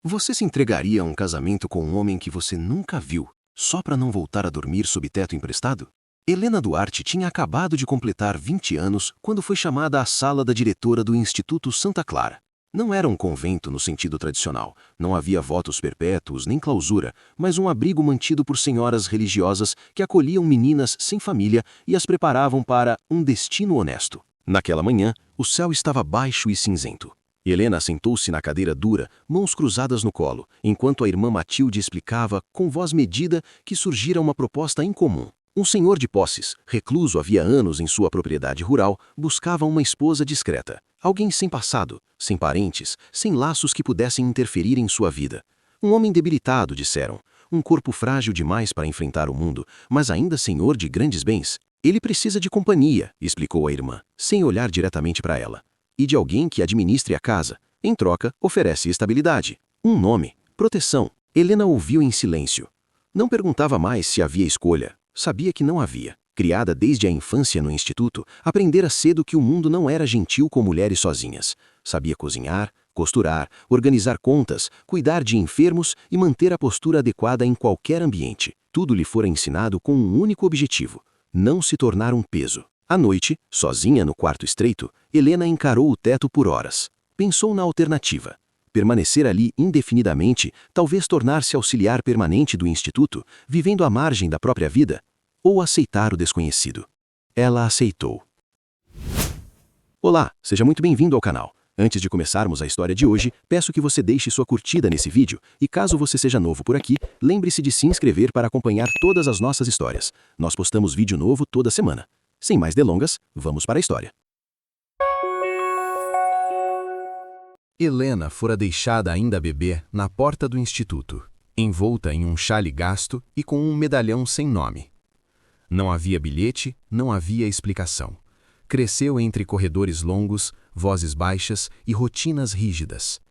Você se entregaria a um casamento com um homem que você nunca viu, só para não voltar a dormir sob teto emprestado? Helena Duarte tinha acabado de completar 20 anos quando foi chamada à sala da diretora do Instituto Santa Clara. Não era um convento no sentido tradicional, não havia votos perpétuos nem clausura, mas um abrigo mantido por senhoras religiosas que acolhiam meninas sem família e as preparavam para um destino honesto. Naquela manhã, o céu estava baixo e cinzento. Helena sentou-se na cadeira dura, mãos cruzadas no colo, enquanto a irmã Matilde explicava, com voz medida, que surgira uma proposta incomum. Um senhor de posses, recluso havia anos em sua propriedade rural, buscava uma esposa discreta. Alguém sem passado, sem parentes, sem laços que pudessem interferir em sua vida. Um homem debilitado, disseram. Um corpo frágil demais para enfrentar o mundo, mas ainda senhor de grandes bens. Ele precisa de companhia, explicou a irmã, sem olhar diretamente para ela. E de alguém que administre a casa. Em troca, oferece estabilidade. Um nome, proteção. Helena ouviu em silêncio. Não perguntava mais se havia escolha. Sabia que não havia. Criada desde a infância no instituto, aprendera cedo que o mundo não era gentil com mulheres sozinhas. Sabia cozinhar, costurar, organizar contas, cuidar de enfermos e manter a postura adequada em qualquer ambiente. Tudo lhe fora ensinado com um único objetivo: não se tornar um peso. À noite, sozinha no quarto estreito, Helena encarou o teto por horas. Pensou na alternativa. Permanecer ali indefinidamente, talvez tornar-se auxiliar permanente do instituto, vivendo à margem da própria vida, ou aceitar o desconhecido. Ela aceitou. Olá, seja muito bem-vindo ao canal. Antes de começarmos a história de hoje, peço que você deixe sua curtida nesse vídeo e caso você seja novo por aqui, lembre-se de se inscrever para acompanhar todas as nossas histórias. Nós postamos vídeo novo toda semana. Sem mais delongas, vamos para a história. Helena fora deixada ainda bebê na porta do instituto, envolta em um chale gasto e com um medalhão sem nome. Não havia bilhete, não havia explicação. Cresceu entre corredores longos, vozes baixas e rotinas rígidas.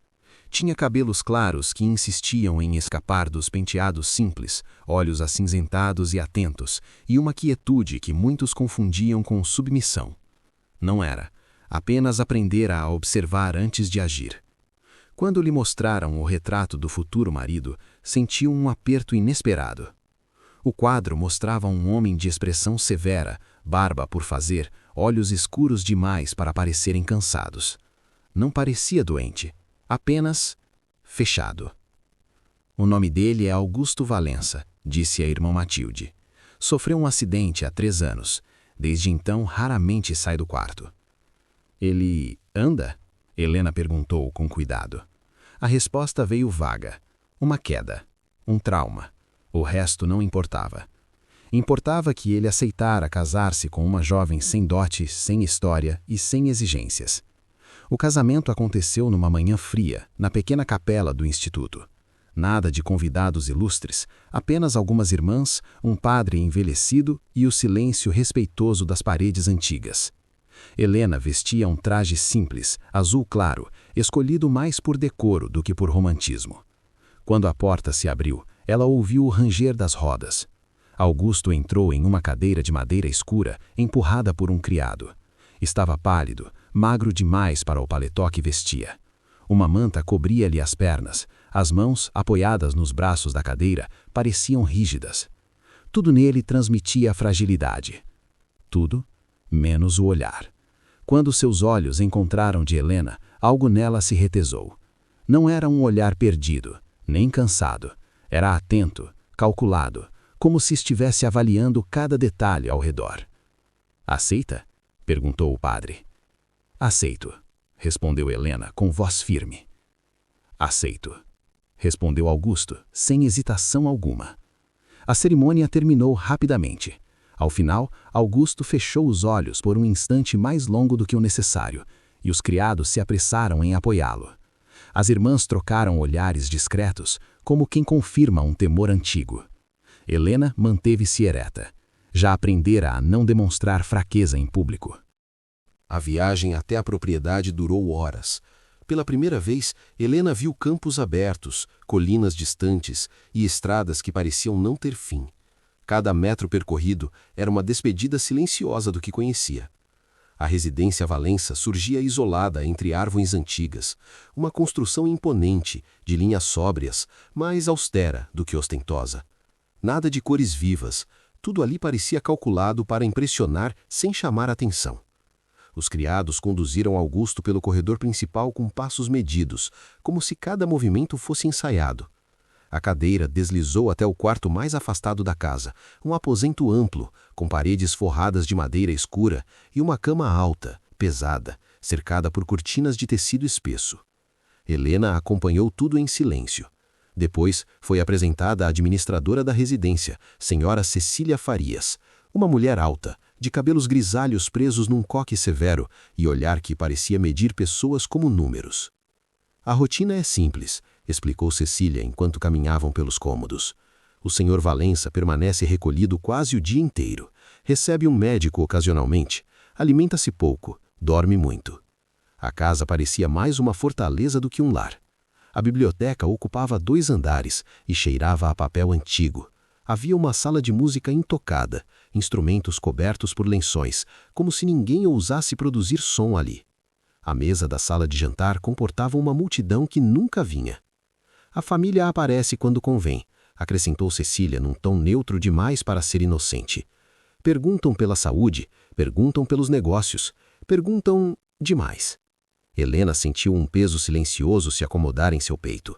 Tinha cabelos claros que insistiam em escapar dos penteados simples, olhos acinzentados e atentos, e uma quietude que muitos confundiam com submissão. Não era. Apenas aprendera a observar antes de agir. Quando lhe mostraram o retrato do futuro marido, sentiu um aperto inesperado. O quadro mostrava um homem de expressão severa, barba por fazer, olhos escuros demais para parecerem cansados. Não parecia doente, apenas fechado. O nome dele é Augusto Valença, disse a irmã Matilde. Sofreu um acidente há 3 anos. Desde então, raramente sai do quarto. Ele anda? Helena perguntou com cuidado. A resposta veio vaga. Uma queda. Um trauma. O resto não importava. Importava que ele aceitara casar-se com uma jovem sem dote, sem história e sem exigências. O casamento aconteceu numa manhã fria, na pequena capela do instituto. Nada de convidados ilustres, apenas algumas irmãs, um padre envelhecido e o silêncio respeitoso das paredes antigas. Helena vestia um traje simples, azul claro, escolhido mais por decoro do que por romantismo. Quando a porta se abriu, ela ouviu o ranger das rodas. Augusto entrou em uma cadeira de madeira escura, empurrada por um criado. Estava pálido, magro demais para o paletó que vestia. Uma manta cobria-lhe as pernas, as mãos, apoiadas nos braços da cadeira, pareciam rígidas. Tudo nele transmitia fragilidade. Tudo, menos o olhar. Quando seus olhos encontraram de Helena, algo nela se retesou. Não era um olhar perdido, nem cansado. Era atento, calculado, como se estivesse avaliando cada detalhe ao redor. «Aceita?» perguntou o padre. «Aceito», respondeu Helena com voz firme. «Aceito», respondeu Augusto, sem hesitação alguma. A cerimônia terminou rapidamente. Ao final, Augusto fechou os olhos por um instante mais longo do que o necessário, e os criados se apressaram em apoiá-lo. As irmãs trocaram olhares discretos, como quem confirma um temor antigo. Helena manteve-se ereta. Já aprendera a não demonstrar fraqueza em público. A viagem até a propriedade durou horas. Pela primeira vez, Helena viu campos abertos, colinas distantes e estradas que pareciam não ter fim. Cada metro percorrido era uma despedida silenciosa do que conhecia. A residência Valença surgia isolada entre árvores antigas, uma construção imponente, de linhas sóbrias, mais austera do que ostentosa. Nada de cores vivas, tudo ali parecia calculado para impressionar sem chamar atenção. Os criados conduziram Augusto pelo corredor principal com passos medidos, como se cada movimento fosse ensaiado. A cadeira deslizou até o quarto mais afastado da casa, um aposento amplo, com paredes forradas de madeira escura e uma cama alta, pesada, cercada por cortinas de tecido espesso. Helena acompanhou tudo em silêncio. Depois foi apresentada a administradora da residência, senhora Cecília Farias, uma mulher alta, de cabelos grisalhos presos num coque severo e olhar que parecia medir pessoas como números. A rotina é simples, explicou Cecília enquanto caminhavam pelos cômodos. O senhor Valença permanece recolhido quase o dia inteiro. Recebe um médico ocasionalmente. Alimenta-se pouco, dorme muito. A casa parecia mais uma fortaleza do que um lar. A biblioteca ocupava 2 andares e cheirava a papel antigo. Havia uma sala de música intocada, instrumentos cobertos por lençóis, como se ninguém ousasse produzir som ali. A mesa da sala de jantar comportava uma multidão que nunca vinha. A família aparece quando convém, acrescentou Cecília num tom neutro demais para ser inocente. Perguntam pela saúde, perguntam pelos negócios, perguntam demais. Helena sentiu um peso silencioso se acomodar em seu peito.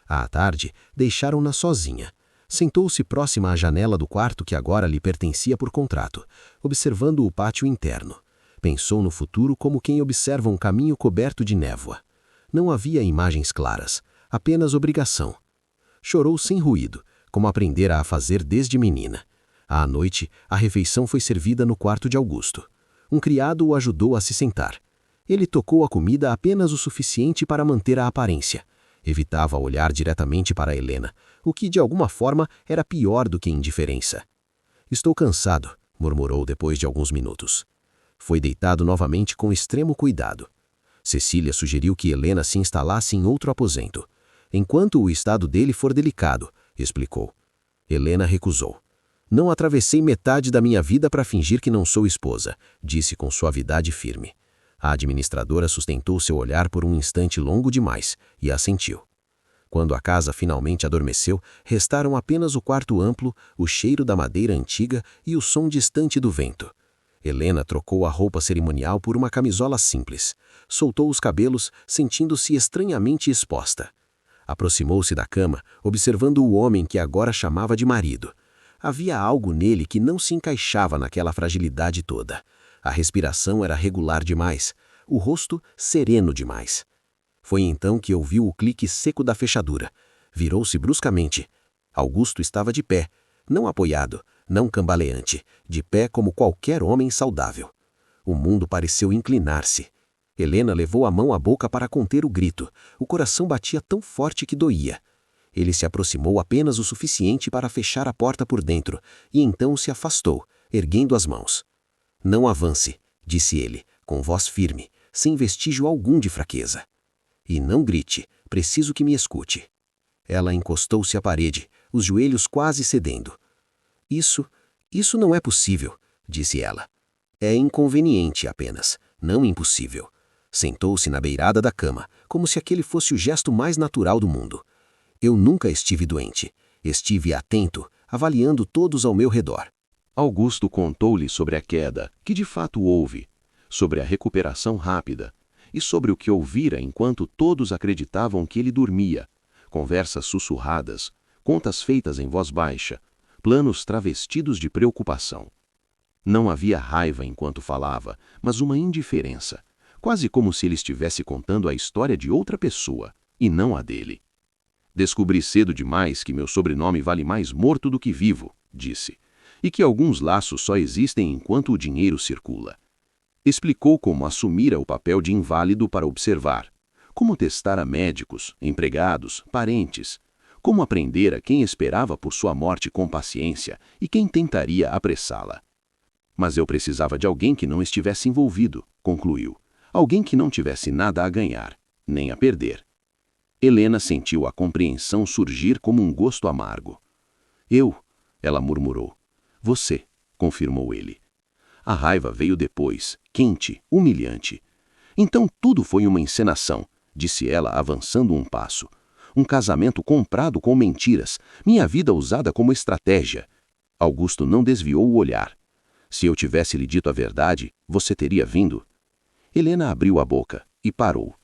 À tarde, deixaram-na sozinha. Sentou-se próxima à janela do quarto que agora lhe pertencia por contrato, observando o pátio interno. Pensou no futuro como quem observa um caminho coberto de névoa. Não havia imagens claras, apenas obrigação. Chorou sem ruído, como aprendera a fazer desde menina. À noite, a refeição foi servida no quarto de Augusto. Um criado o ajudou a se sentar. Ele tocou a comida apenas o suficiente para manter a aparência. Evitava olhar diretamente para Helena, o que de alguma forma era pior do que indiferença. Estou cansado, murmurou depois de alguns minutos. Foi deitado novamente com extremo cuidado. Cecília sugeriu que Helena se instalasse em outro aposento. Enquanto o estado dele for delicado, explicou. Helena recusou. Não atravessei metade da minha vida para fingir que não sou esposa, disse com suavidade firme. A administradora sustentou seu olhar por um instante longo demais e assentiu. Quando a casa finalmente adormeceu, restaram apenas o quarto amplo, o cheiro da madeira antiga e o som distante do vento. Helena trocou a roupa cerimonial por uma camisola simples. Soltou os cabelos, sentindo-se estranhamente exposta. Aproximou-se da cama, observando o homem que agora chamava de marido. Havia algo nele que não se encaixava naquela fragilidade toda. A respiração era regular demais, o rosto sereno demais. Foi então que ouviu o clique seco da fechadura. Virou-se bruscamente. Augusto estava de pé, não apoiado, não cambaleante, de pé como qualquer homem saudável. O mundo pareceu inclinar-se. Helena levou a mão à boca para conter o grito. O coração batia tão forte que doía. Ele se aproximou apenas o suficiente para fechar a porta por dentro, e então se afastou, erguendo as mãos. Não avance, disse ele, com voz firme, sem vestígio algum de fraqueza. E não grite, preciso que me escute. Ela encostou-se à parede, os joelhos quase cedendo. Isso não é possível, disse ela. É inconveniente apenas, não impossível. Sentou-se na beirada da cama, como se aquele fosse o gesto mais natural do mundo. Eu nunca estive doente. Estive atento, avaliando todos ao meu redor. Augusto contou-lhe sobre a queda, que de fato houve, sobre a recuperação rápida, e sobre o que ouvira enquanto todos acreditavam que ele dormia. Conversas sussurradas, contas feitas em voz baixa, planos travestidos de preocupação. Não havia raiva enquanto falava, mas uma indiferença, quase como se ele estivesse contando a história de outra pessoa, e não a dele. Descobri cedo demais que meu sobrenome vale mais morto do que vivo, disse, e que alguns laços só existem enquanto o dinheiro circula. Explicou como assumira o papel de inválido para observar, como testar a médicos, empregados, parentes, como aprender a quem esperava por sua morte com paciência e quem tentaria apressá-la. Mas eu precisava de alguém que não estivesse envolvido, concluiu, alguém que não tivesse nada a ganhar, nem a perder. Helena sentiu a compreensão surgir como um gosto amargo. Ela murmurou. Você, confirmou ele. A raiva veio depois, quente, humilhante. Então tudo foi uma encenação, disse ela, avançando um passo. Um casamento comprado com mentiras, minha vida usada como estratégia. Augusto não desviou o olhar. Se eu tivesse lhe dito a verdade, você teria vindo? Helena abriu a boca e parou.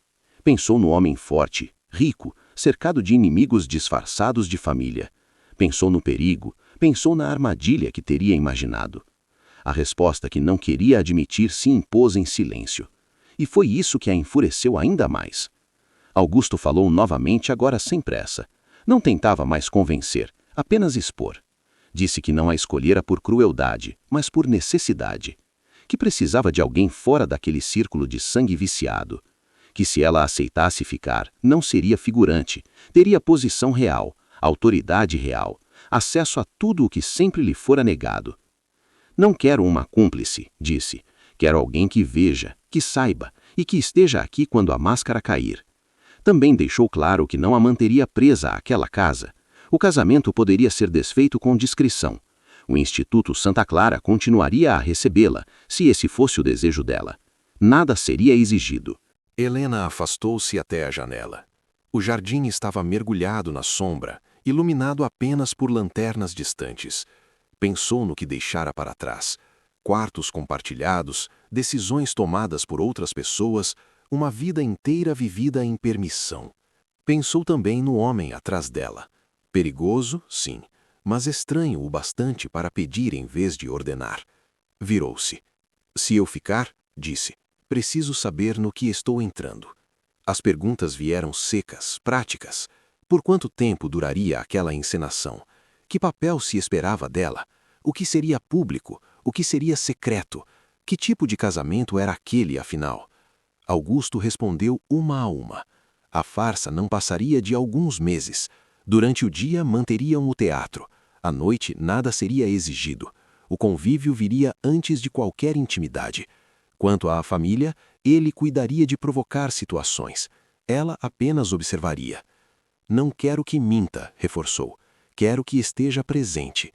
Pensou no homem forte, rico, cercado de inimigos disfarçados de família. Pensou no perigo, pensou na armadilha que teria imaginado. A resposta que não queria admitir se impôs em silêncio. E foi isso que a enfureceu ainda mais. Augusto falou novamente, agora sem pressa. Não tentava mais convencer, apenas expor. Disse que não a escolhera por crueldade, mas por necessidade. Que precisava de alguém fora daquele círculo de sangue viciado. Que se ela aceitasse ficar, não seria figurante, teria posição real, autoridade real, acesso a tudo o que sempre lhe fora negado. Não quero uma cúmplice, disse. Quero alguém que veja, que saiba e que esteja aqui quando a máscara cair. Também deixou claro que não a manteria presa àquela casa. O casamento poderia ser desfeito com discrição. O Instituto Santa Clara continuaria a recebê-la, se esse fosse o desejo dela. Nada seria exigido. Helena afastou-se até a janela. O jardim estava mergulhado na sombra, iluminado apenas por lanternas distantes. Pensou no que deixara para trás. Quartos compartilhados, decisões tomadas por outras pessoas, uma vida inteira vivida em permissão. Pensou também no homem atrás dela. Perigoso, sim, mas estranho o bastante para pedir em vez de ordenar. Virou-se. Se eu ficar, disse, preciso saber no que estou entrando. As perguntas vieram secas, práticas. Por quanto tempo duraria aquela encenação? Que papel se esperava dela? O que seria público? O que seria secreto? Que tipo de casamento era aquele, afinal? Augusto respondeu uma a uma. A farsa não passaria de alguns meses. Durante o dia manteriam o teatro. À noite nada seria exigido. O convívio viria antes de qualquer intimidade. Quanto à família, ele cuidaria de provocar situações. Ela apenas observaria. Não quero que minta, reforçou. Quero que esteja presente.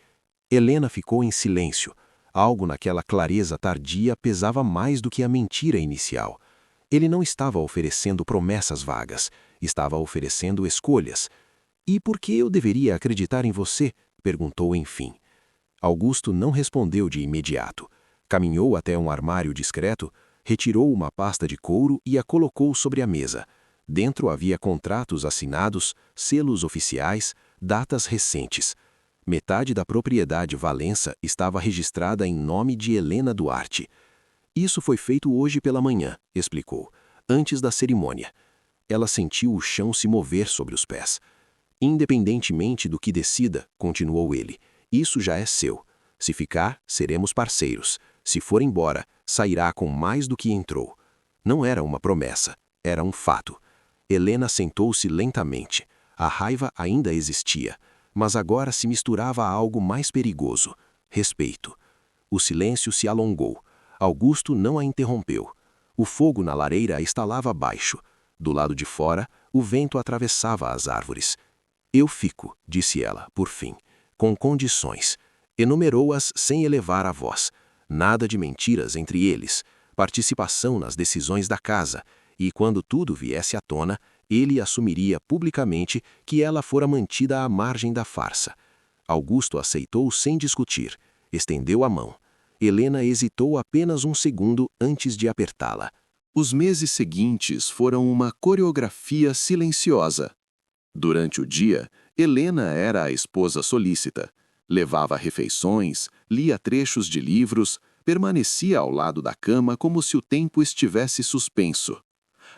Helena ficou em silêncio. Algo naquela clareza tardia pesava mais do que a mentira inicial. Ele não estava oferecendo promessas vagas. Estava oferecendo escolhas. E por que eu deveria acreditar em você? Perguntou enfim. Augusto não respondeu de imediato. Caminhou até um armário discreto, retirou uma pasta de couro e a colocou sobre a mesa. Dentro havia contratos assinados, selos oficiais, datas recentes. Metade da propriedade Valença estava registrada em nome de Helena Duarte. Isso foi feito hoje pela manhã, explicou, antes da cerimônia. Ela sentiu o chão se mover sobre os pés. Independentemente do que decida, continuou ele, isso já é seu. Se ficar, seremos parceiros. Se for embora, sairá com mais do que entrou. Não era uma promessa, era um fato. Helena sentou-se lentamente. A raiva ainda existia, mas agora se misturava a algo mais perigoso: respeito. O silêncio se alongou. Augusto não a interrompeu. O fogo na lareira estalava baixo. Do lado de fora, o vento atravessava as árvores. Eu fico, disse ela, por fim, com condições. Enumerou-as sem elevar a voz. Nada de mentiras entre eles. Participação nas decisões da casa. E quando tudo viesse à tona, ele assumiria publicamente que ela fora mantida à margem da farsa. Augusto aceitou sem discutir. Estendeu a mão. Helena hesitou apenas um segundo antes de apertá-la. Os meses seguintes foram uma coreografia silenciosa. Durante o dia, Helena era a esposa solícita. Levava refeições, lia trechos de livros, permanecia ao lado da cama como se o tempo estivesse suspenso.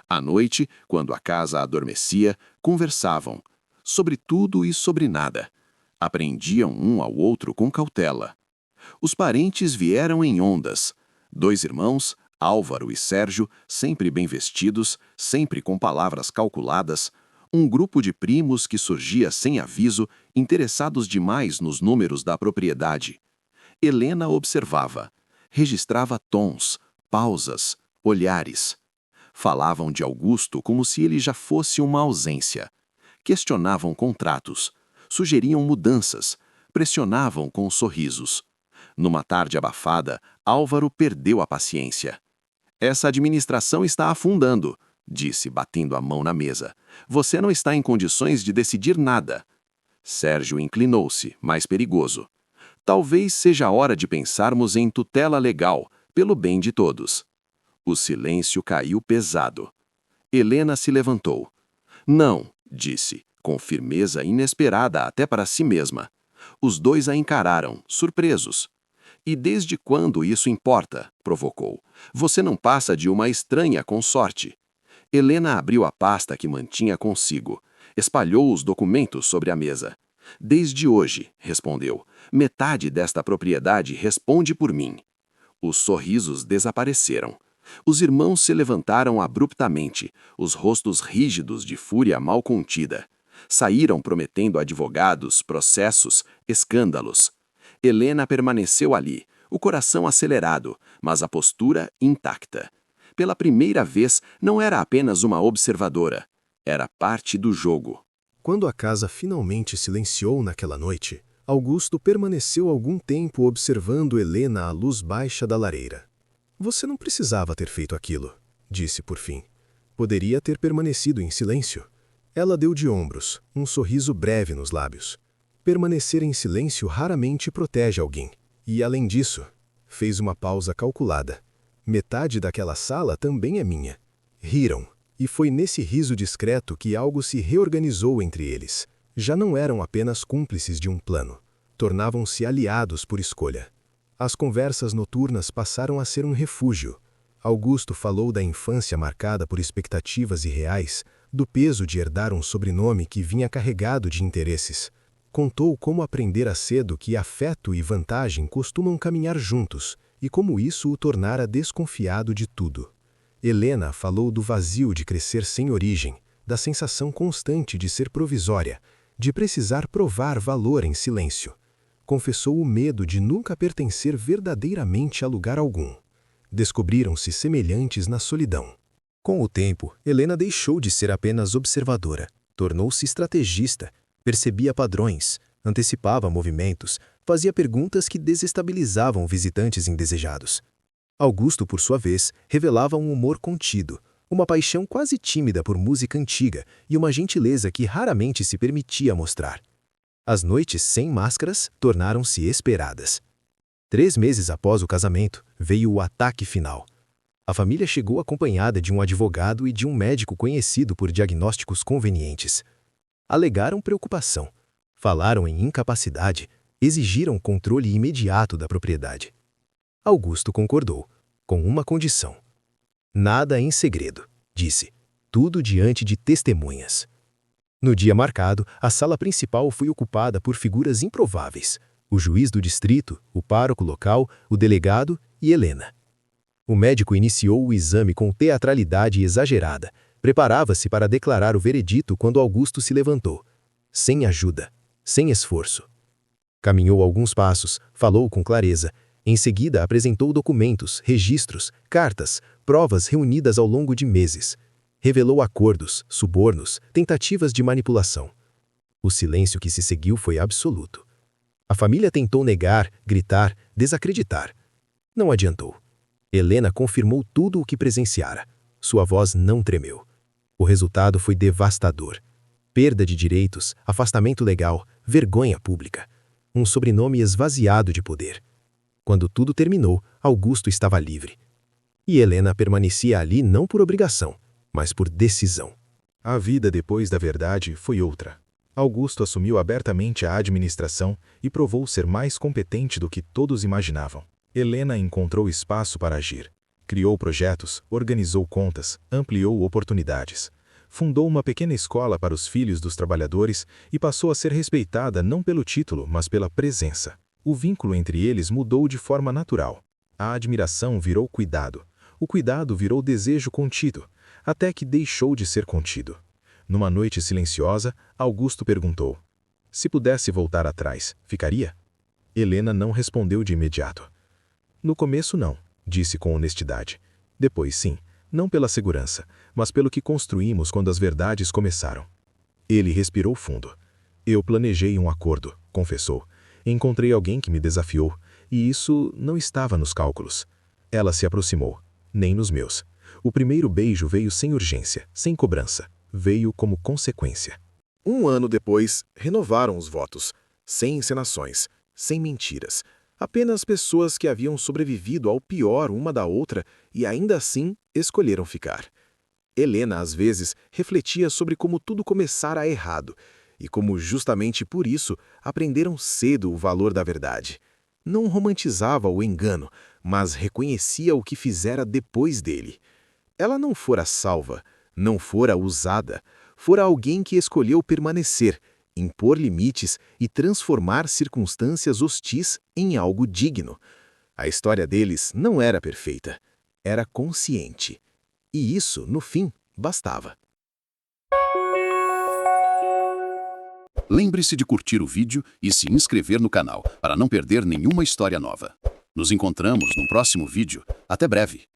À noite, quando a casa adormecia, conversavam, sobre tudo e sobre nada. Apreendiam um ao outro com cautela. Os parentes vieram em ondas. 2 irmãos, Álvaro e Sérgio, sempre bem vestidos, sempre com palavras calculadas. Um grupo de primos que surgia sem aviso, interessados demais nos números da propriedade. Helena observava. Registrava tons, pausas, olhares. Falavam de Augusto como se ele já fosse uma ausência. Questionavam contratos. Sugeriam mudanças. Pressionavam com sorrisos. Numa tarde abafada, Álvaro perdeu a paciência. Essa administração está afundando, disse, batendo a mão na mesa. Você não está em condições de decidir nada. Sérgio inclinou-se, mais perigoso. Talvez seja a hora de pensarmos em tutela legal, pelo bem de todos. O silêncio caiu pesado. Helena se levantou. Não, disse, com firmeza inesperada até para si mesma. Os dois a encararam, surpresos. E desde quando isso importa? Provocou. Você não passa de uma estranha consorte. Helena abriu a pasta que mantinha consigo. Espalhou os documentos sobre a mesa. Desde hoje, respondeu, metade desta propriedade responde por mim. Os sorrisos desapareceram. Os irmãos se levantaram abruptamente, os rostos rígidos de fúria mal contida. Saíram prometendo advogados, processos, escândalos. Helena permaneceu ali, o coração acelerado, mas a postura intacta. Pela primeira vez, não era apenas uma observadora. Era parte do jogo. Quando a casa finalmente silenciou naquela noite, Augusto permaneceu algum tempo observando Helena à luz baixa da lareira. Você não precisava ter feito aquilo, disse por fim. Poderia ter permanecido em silêncio. Ela deu de ombros, um sorriso breve nos lábios. Permanecer em silêncio raramente protege alguém. E, além disso, fez uma pausa calculada. Metade daquela sala também é minha. Riram, e foi nesse riso discreto que algo se reorganizou entre eles. Já não eram apenas cúmplices de um plano. Tornavam-se aliados por escolha. As conversas noturnas passaram a ser um refúgio. Augusto falou da infância marcada por expectativas irreais, do peso de herdar um sobrenome que vinha carregado de interesses. Contou como aprendera cedo que afeto e vantagem costumam caminhar juntos, e como isso o tornara desconfiado de tudo. Helena falou do vazio de crescer sem origem, da sensação constante de ser provisória, de precisar provar valor em silêncio. Confessou o medo de nunca pertencer verdadeiramente a lugar algum. Descobriram-se semelhantes na solidão. Com o tempo, Helena deixou de ser apenas observadora, tornou-se estrategista, percebia padrões, antecipava movimentos, fazia perguntas que desestabilizavam visitantes indesejados. Augusto, por sua vez, revelava um humor contido, uma paixão quase tímida por música antiga e uma gentileza que raramente se permitia mostrar. As noites sem máscaras tornaram-se esperadas. 3 meses após o casamento, veio o ataque final. A família chegou acompanhada de um advogado e de um médico conhecido por diagnósticos convenientes. Alegaram preocupação, falaram em incapacidade, exigiram controle imediato da propriedade. Augusto concordou, com uma condição. Nada em segredo, disse, tudo diante de testemunhas. No dia marcado, a sala principal foi ocupada por figuras improváveis, o juiz do distrito, o pároco local, o delegado e Helena. O médico iniciou o exame com teatralidade exagerada, preparava-se para declarar o veredito quando Augusto se levantou, sem ajuda, sem esforço. Caminhou alguns passos, falou com clareza. Em seguida, apresentou documentos, registros, cartas, provas reunidas ao longo de meses. Revelou acordos, subornos, tentativas de manipulação. O silêncio que se seguiu foi absoluto. A família tentou negar, gritar, desacreditar. Não adiantou. Helena confirmou tudo o que presenciara. Sua voz não tremeu. O resultado foi devastador. Perda de direitos, afastamento legal, vergonha pública. Um sobrenome esvaziado de poder. Quando tudo terminou, Augusto estava livre. E Helena permanecia ali não por obrigação, mas por decisão. A vida depois da verdade foi outra. Augusto assumiu abertamente a administração e provou ser mais competente do que todos imaginavam. Helena encontrou espaço para agir. Criou projetos, organizou contas, ampliou oportunidades. Fundou uma pequena escola para os filhos dos trabalhadores e passou a ser respeitada não pelo título, mas pela presença. O vínculo entre eles mudou de forma natural. A admiração virou cuidado. O cuidado virou desejo contido, até que deixou de ser contido. Numa noite silenciosa, Augusto perguntou: se pudesse voltar atrás, ficaria? Helena não respondeu de imediato. No começo não, disse com honestidade. Depois sim, não pela segurança, mas pelo que construímos quando as verdades começaram. Ele respirou fundo. Eu planejei um acordo, confessou. Encontrei alguém que me desafiou. e isso não estava nos cálculos. Ela se aproximou, nem nos meus. O primeiro beijo veio sem urgência, sem cobrança. Veio como consequência. 1 ano depois, renovaram os votos, sem encenações, sem mentiras. Apenas pessoas que haviam sobrevivido ao pior uma da outra e ainda assim escolheram ficar. Helena, às vezes, refletia sobre como tudo começara errado e como, justamente por isso, aprenderam cedo o valor da verdade. Não romantizava o engano, mas reconhecia o que fizera depois dele. Ela não fora salva, não fora usada, fora alguém que escolheu permanecer, impor limites e transformar circunstâncias hostis em algo digno. A história deles não era perfeita, era consciente. E isso, no fim, bastava. Lembre-se de curtir o vídeo e se inscrever no canal para não perder nenhuma história nova. Nos encontramos no próximo vídeo. Até breve!